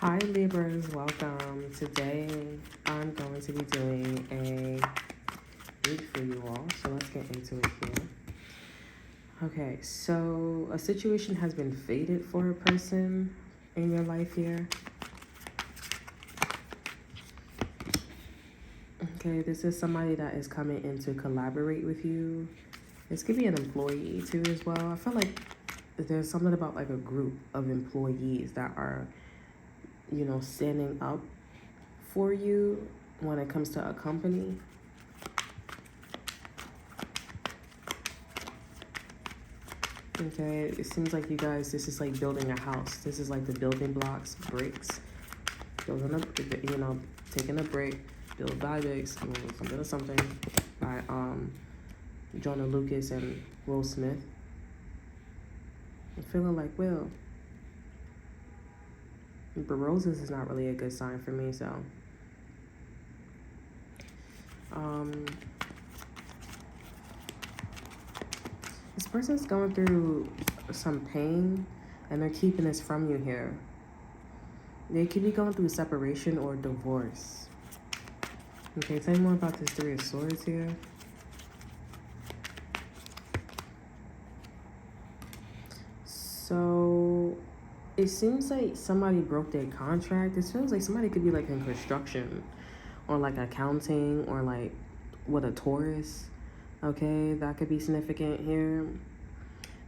Hi Libras, welcome. Today I'm going to be doing a read for you all, so let's get into it here. Okay, so a situation has been fated for a person in your life here. Okay, this is somebody that is coming in to collaborate with you. This could be an employee too as well. I feel like there's something about like a group of employees that are, standing up for you when it comes to a company. Okay, it seems like you guys, this is like building a house. This is like the building blocks, bricks, building taking a brick, build by bricks, something or something by Jonah Lucas and Will Smith. I'm feeling like Will. But roses is not really a good sign for me, so. This person's going through some pain and they're keeping this from you here. They could be going through separation or divorce. Okay, tell me more about this Three of Swords here. So it seems like somebody broke their contract. It feels like somebody could be like in construction or like accounting or like with a Taurus. Okay, that could be significant here.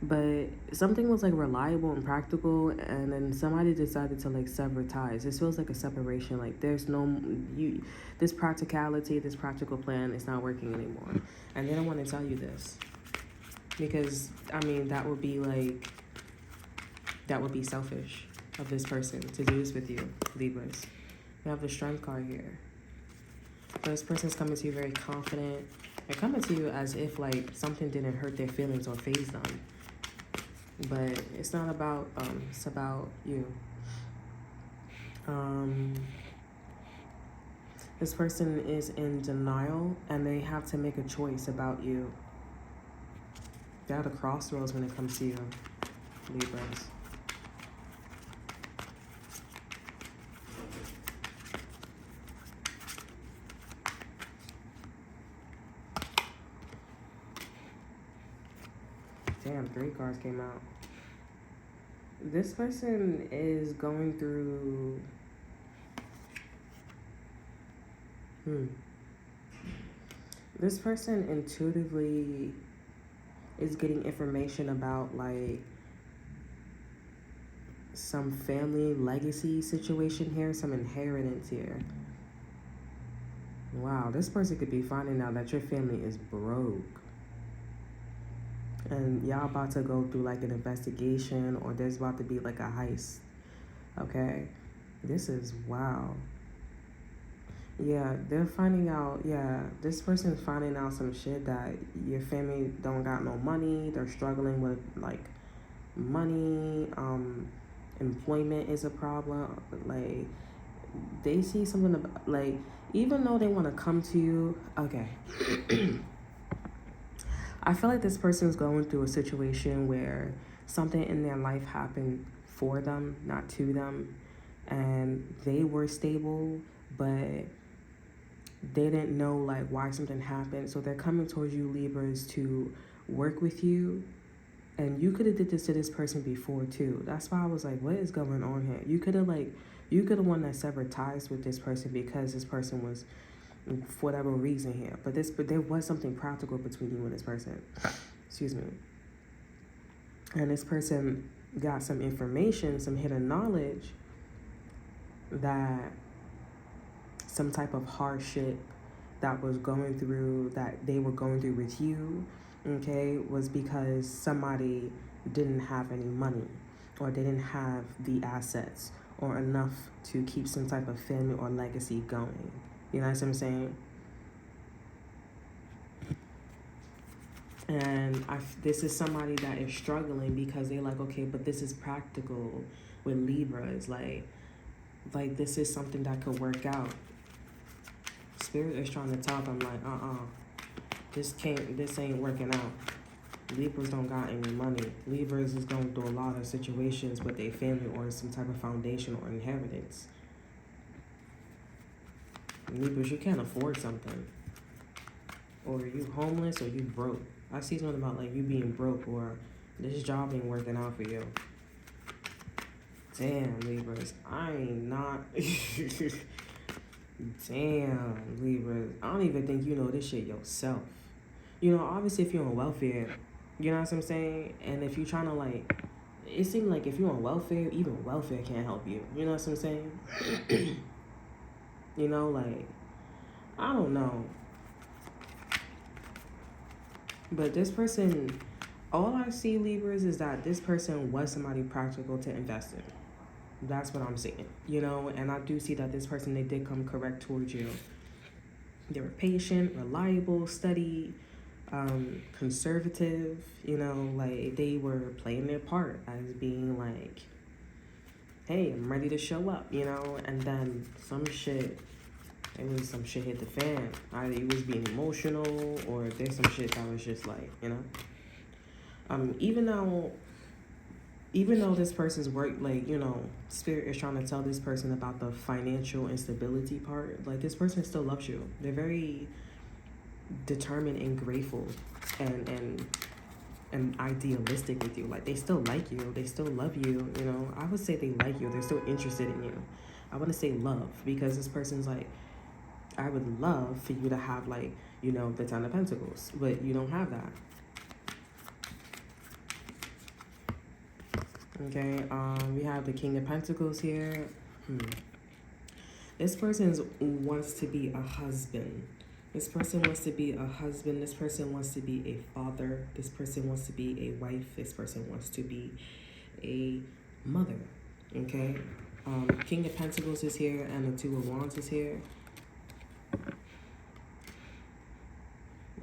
But something was like reliable and practical, and then somebody decided to like sever ties. This feels like a separation. Like there's this practicality, this practical plan is not working anymore. And they don't want to tell you this because that would be selfish of this person to do this with you, Libras. You have the Strength card here. But this person's coming to you very confident. They're coming to you as if like something didn't hurt their feelings or faze them. But it's not about it's about you. This person is in denial and they have to make a choice about you. They're at a crossroads when it comes to you, Libras. Damn, 3 cards came out. This person is going through... This person intuitively is getting information about like some family legacy situation here, some inheritance here. Wow, this person could be finding out that your family is broke. And y'all about to go through like an investigation, or there's about to be like a heist. Okay, this is wow. Yeah, they're finding out. Yeah, this person's finding out some shit that your family don't got no money. They're struggling with like money. Employment is a problem. Like they see something about, like, even though they want to come to you. Okay. I feel like this person's going through a situation where something in their life happened for them, not to them. And they were stable, but they didn't know like why something happened. So they're coming towards you, Libras, to work with you. And you could have did this to this person before too. That's why I was like, what is going on here? You could have one that severed ties with this person because this person was, for whatever reason here, but there was something practical between you and this person. Excuse me. And this person got some information, some hidden knowledge that some type of hardship that was going through, that they were going through with you, okay, was because somebody didn't have any money, or they didn't have the assets or enough to keep some type of family or legacy going. You know what I'm saying? And this is somebody that is struggling because they're like, okay, but this is practical with Libras. Like this is something that could work out. Spirit is trying to tell them like, this ain't working out. Libras don't got any money. Libras is going through a lot of situations with their family or some type of foundation or inheritance. Libras, you can't afford something. Or you homeless or you broke. I see something about like you being broke or this job ain't working out for you. Damn, Libras. I ain't not. Damn, Libras. I don't even think you know this shit yourself. You know, obviously if you're on welfare, you know what I'm saying? And if you're trying to like, it seems like if you're on welfare, even welfare can't help you. You know what I'm saying? You know, like, I don't know. But this person, all I see, Libras, is that this person was somebody practical to invest in. That's what I'm seeing, you know? And I do see that this person, they did come correct towards you. They were patient, reliable, steady, conservative, you know? Like, they were playing their part as being like, hey, I'm ready to show up, you know? And then some shit hit the fan. Either it was being emotional or there's some shit that was just like, you know? Even though this person's work, like, you know, spirit is trying to tell this person about the financial instability part, like, this person still loves you. They're very determined and grateful and idealistic with you. Like, they still like you. They still love you, you know. I would say they like you. They're still interested in you. I want to say love because this person's like, I would love for you to have, like, you know, the Ten of Pentacles, but you don't have that. Okay, we have the King of Pentacles here. This person wants to be a husband. This person wants to be a husband. This person wants to be a father. This person wants to be a wife. This person wants to be a mother. Okay, King of Pentacles is here and the Two of Wands is here.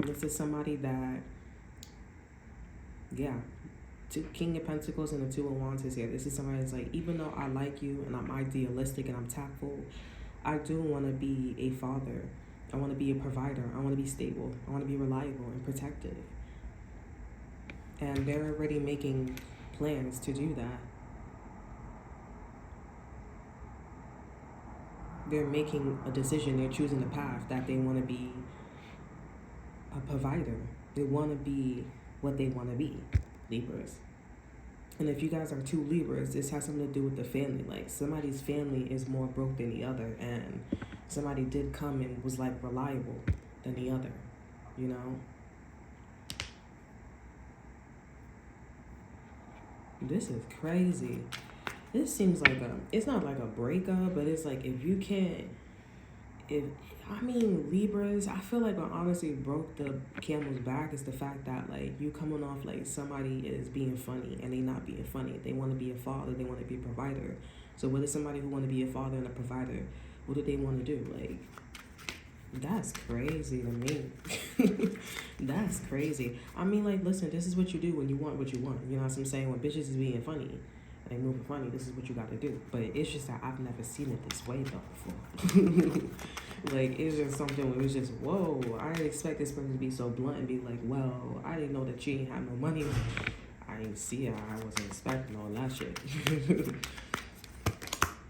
This is somebody that, yeah, King of Pentacles and the Two of Wands is here. This is somebody that's like, even though I like you and I'm idealistic and I'm tactful, I do want to be a father. I want to be a provider. I want to be stable. I want to be reliable and protective. And they're already making plans to do that. They're making a decision. They're choosing a path that they want to be a provider. They want to be what they want to be, Libras. And if you guys are two Libras, this has something to do with the family. Like, somebody's family is more broke than the other, and somebody did come and was like reliable than the other, you know? This is crazy. This seems like it's not like a breakup, but it's like Libras, I feel like what honestly broke the camel's back is the fact that, like, you coming off like somebody is being funny and they not being funny. They want to be a father. They want to be a provider. So what is somebody who want to be a father and a provider? What do they want to do? Like, that's crazy to me. That's crazy. I mean, like, listen, this is what you do when you want what you want. You know what I'm saying? When bitches is being funny and they moving funny, this is what you got to do. But it's just that I've never seen it this way though before. Like, it's just something where it's just, whoa, I didn't expect this person to be so blunt and be like, well, I didn't know that you ain't have no money. I didn't see it. I wasn't expecting all that shit.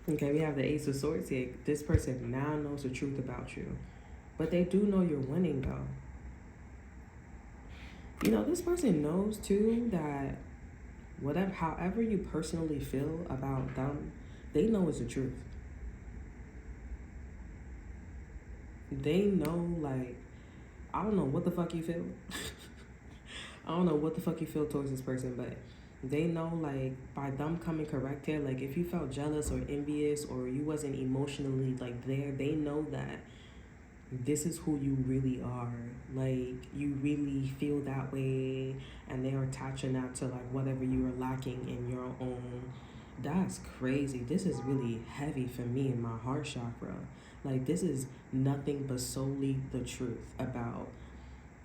Okay, we have the Ace of Swords here. This person now knows the truth about you. But they do know you're winning, though. You know, this person knows, too, that however you personally feel about them, they know it's the truth. They know, like, I don't know what the fuck you feel. I don't know what the fuck you feel towards this person, but they know, like, by them coming correct here, like, if you felt jealous or envious or you wasn't emotionally, like, there, they know that this is who you really are. Like, you really feel that way, and they are attaching that to, like, whatever you are lacking in your own. That's crazy. This is really heavy for me in my heart chakra. Like, this is nothing but solely the truth about,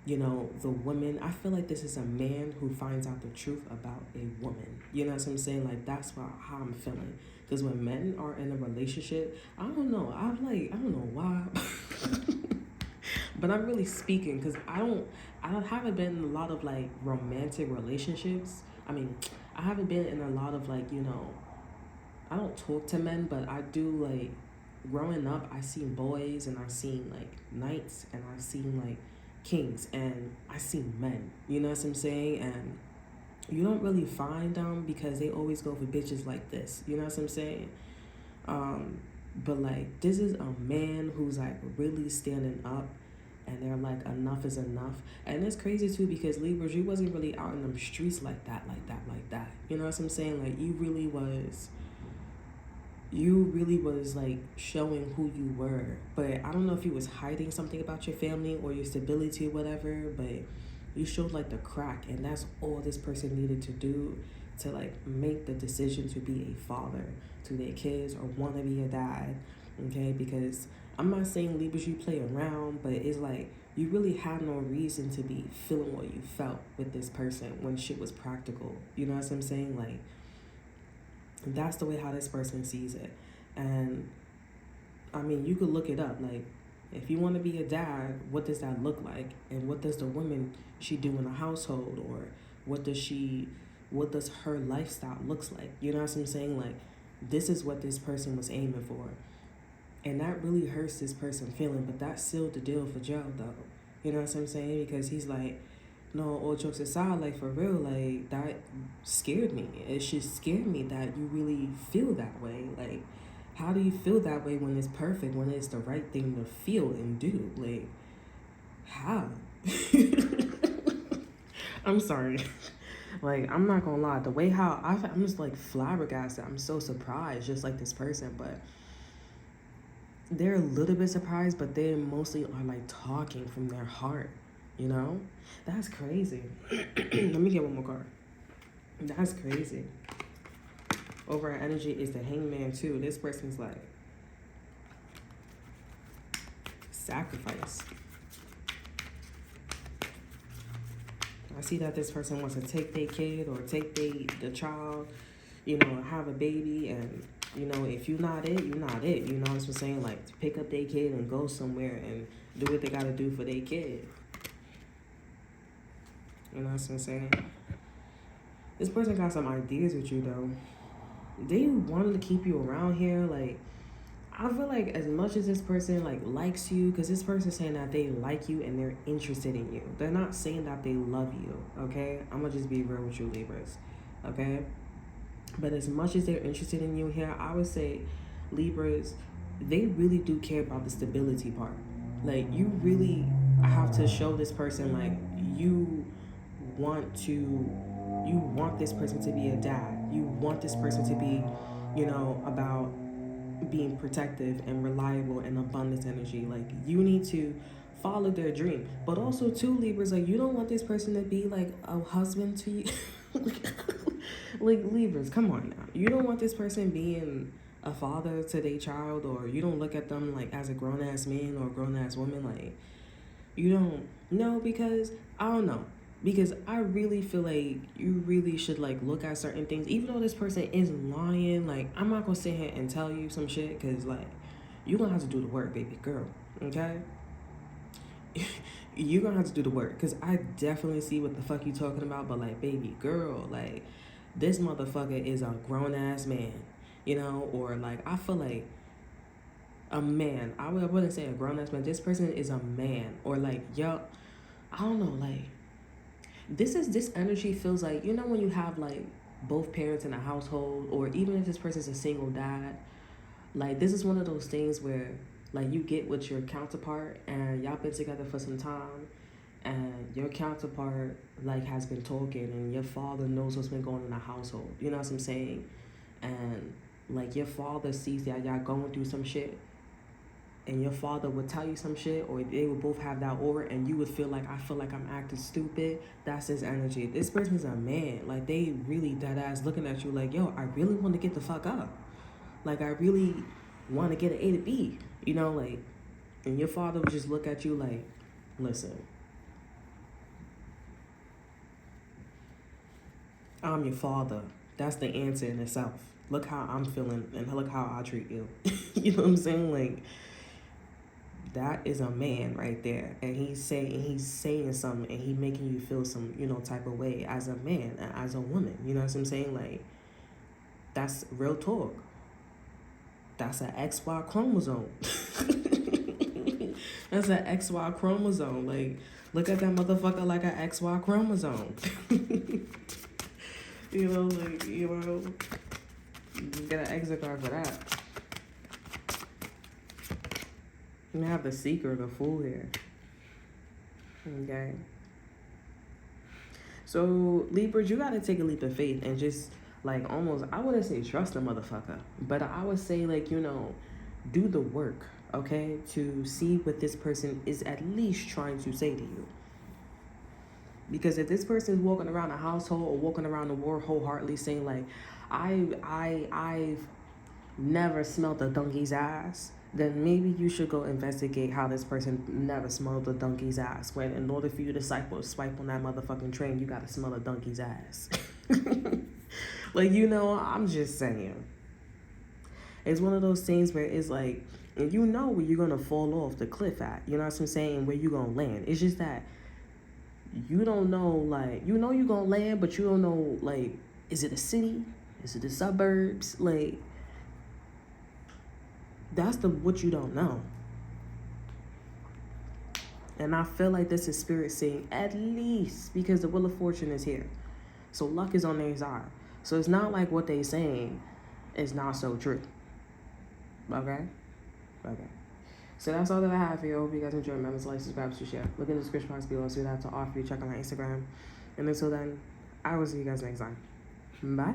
you know, the woman. I feel like this is a man who finds out the truth about a woman. You know what I'm saying? Like, that's how I'm feeling. Because when men are in a relationship, I don't know. I don't know why. But I'm really speaking because I haven't been in a lot of like romantic relationships. I mean, I haven't been in a lot of like, I don't talk to men, but I do like growing up. I seen boys and I've seen like knights and I've seen like kings and I seen men. You know what I'm saying? And you don't really find them because they always go for bitches like this. You know what I'm saying? But like this is a man who's like really standing up and they're like enough is enough. And it's crazy too because Libras, you wasn't really out in them streets like that. You know what I'm saying? Like you really was like showing who you were. But I don't know if you was hiding something about your family or your stability or whatever, but you showed like the crack, and that's all this person needed to do to like make the decision to be a father to their kids or want to be a dad. Okay, because I'm not saying Libras you play around, but it's like you really have no reason to be feeling what you felt with this person when shit was practical. You know what I'm saying? Like that's the way how this person sees it. And I mean, you could look it up. Like, if you want to be a dad, what does that look like? And what does the woman she do in the household, or what does her lifestyle looks like? You know what I'm saying? Like, this is what this person was aiming for. And that really hurts this person feeling, but that sealed the deal for Joe though. You know what I'm saying? Because he's like, no, all jokes aside, like for real, like that scared me. It just scared me that you really feel that way. Like, how do you feel that way when it's perfect, when it's the right thing to feel and do? Like, how? I'm sorry. Like, I'm not gonna lie, the way how I'm just like flabbergasted. I'm so surprised, just like this person, but they're a little bit surprised, but they mostly are like talking from their heart, you know? That's crazy. Let me get one more card. That's crazy. Over energy is the Hangman too. This person's like sacrifice. I see that this person wants to take their kid or take the child, have a baby, and if you're not it, you're not it. You know what I'm saying? Like to pick up their kid and go somewhere and do what they gotta do for their kid. You know what I'm saying? This person got some ideas with you though. They wanted to keep you around here. Like, I feel like as much as this person like likes you, because this person's saying that they like you and they're interested in you. They're not saying that they love you, okay? I'm gonna just be real with you, Libras, okay? But as much as they're interested in you here, I would say Libras, they really do care about the stability part. Like, you really have to show this person like you want this person to be a dad. You want this person to be, about being protective and reliable and abundance energy. Like, you need to follow their dream. But also too, Libras, like, you don't want this person to be like a husband to you. Like, Libras, come on now. You don't want this person being a father to their child, or you don't look at them like as a grown-ass man or a grown-ass woman. Like, you don't know, because I don't know. Because I really feel like you really should like look at certain things, even though this person is lying. Like, I'm not gonna sit here and tell you some shit, because like you're gonna have to do the work, baby girl. Okay? You're gonna have to do the work, because I definitely see what the fuck you talking about. But like, baby girl, like this motherfucker is a grown ass man, or like I feel like a man. I wouldn't say a grown ass man. This person is a man, or like I don't know, like. This energy feels like, when you have like both parents in a household, or even if this person's a single dad, like this is one of those things where like you get with your counterpart and y'all been together for some time, and your counterpart like has been talking, and your father knows what's been going on in the household. You know what I'm saying? And like your father sees that y'all going through some shit, and your father would tell you some shit, or they would both have that aura, and you would feel like, I feel like I'm acting stupid. That's his energy. This person's a man. Like, they really dead ass looking at you like, yo, I really want to get the fuck up. Like, I really want to get an A to B. Like, and your father would just look at you like, listen, I'm your father. That's the answer in itself. Look how I'm feeling, and look how I treat you. You know what I'm saying? Like, that is a man right there, and he's saying something, and he making you feel some, you know, type of way as a man, as a woman. You know what I'm saying? Like, that's real talk. That's an XY chromosome. That's an XY chromosome. Like, look at that motherfucker like an XY chromosome. You know, like, you know, you get an exit card for that. You have the seeker, the fool here. Okay. So, Libras, you gotta take a leap of faith and just, like, almost, I wouldn't say trust the motherfucker, but I would say, like, you know, do the work, okay, to see what this person is at least trying to say to you. Because if this person is walking around the household or walking around the world wholeheartedly saying, like, I've never smelled a donkey's ass, then maybe you should go investigate how this person never smelled a donkey's ass. When in order for you to swipe on that motherfucking train, you gotta smell a donkey's ass. Like, you know, I'm just saying. It's one of those things where it's like, and you know where you're gonna fall off the cliff at. You know what I'm saying? Where you gonna land. It's just that you don't know, like, you know you're gonna land, but you don't know, like, is it a city? Is it the suburbs? Like, that's what you don't know. And I feel like this is spirit saying at least, because the Wheel of Fortune is here. So luck is on their side. So it's not like what they saying is not so true. Okay? Okay. So that's all that I have for you. I hope you guys enjoy. Remember to like, subscribe, to share. Look in the description box below, see what I have to offer you. Check out my Instagram. And until then, I will see you guys next time. Bye.